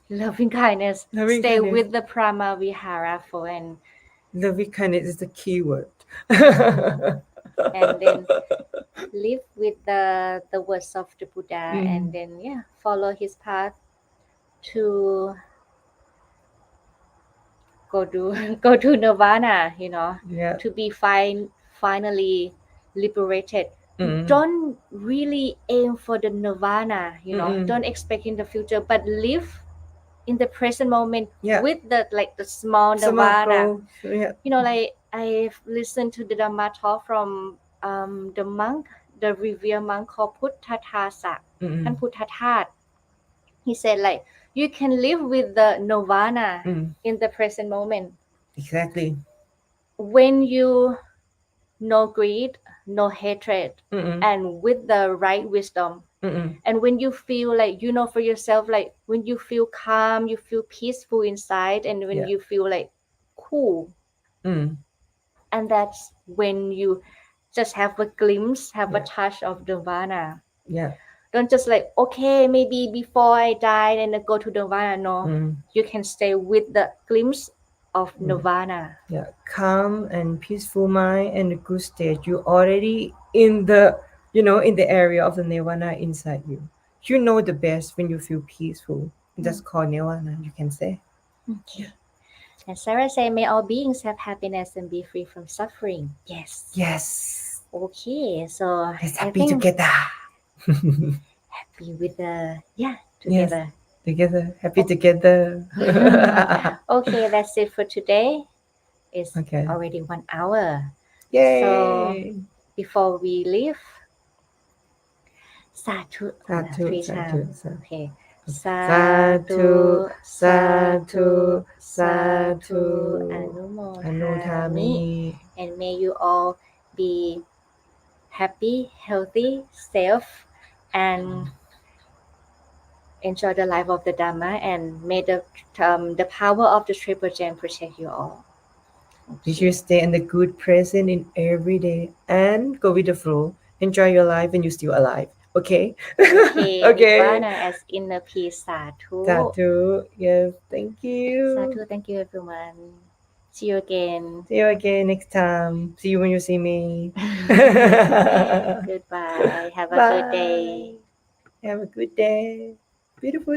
loving kindness. Loving Stay kindness. with the Brahma Vihara for and Loving kindness is the key word. and then live with the words of the Buddha and then follow his path to go to go to nirvana, Yeah. to be finally liberated. Mm. Don't really aim for the nirvana, Mm-mm. don't expect in the future, but live in the present moment Yeah. with the small Some nirvana. yeah. Like I've listened to the Dhamma talk from the monk, the revered monk called Putthatasa, Mm-mm. and Putthatat. He said like you can live with the nirvana in the present moment Exactly. when you no greed, no hatred, Mm-mm. and with the right wisdom. Mm-mm. And when you feel like for yourself, like when you feel calm, you feel peaceful inside, and when you feel like cool, and that's when you just have a glimpse, have a touch of nirvana. Yeah. Don't just like, okay, maybe before I die and I go to nirvana. No, you can stay with the glimpse of nirvana. Yeah, calm and peaceful mind and a good state. You're already in the, in the area of the nirvana inside you. You know the best when you feel peaceful. That's called nirvana, you can say. Okay. And Sarah say, may all beings have happiness and be free from suffering. Yes. Yes. Okay, so Let's I happy think together. happy with the together. Yes, together. Happy together. Okay, that's it for today. It's Okay. already 1 hour. Yay. So before we leave, Sadhu. Sadhu, 3 sadhu, times. sadhu. Okay. Sadhu, sadhu, sadhu. Anumodhami. Anudhami. And may you all be happy, healthy, safe, and enjoy the life of the Dhamma. And may the power of the Triple Gem protect you all. You should stay in the good present in every day and go with the flow. Enjoy your life when you're still alive. Okay? Okay. Okay. Nirvana as inner peace. Sadhu. Sadhu. Yes. Thank you. Sadhu. Thank you, everyone. See you again. See you again next time. See you when you see me. Goodbye. Have a good day. Have a good day. Beautiful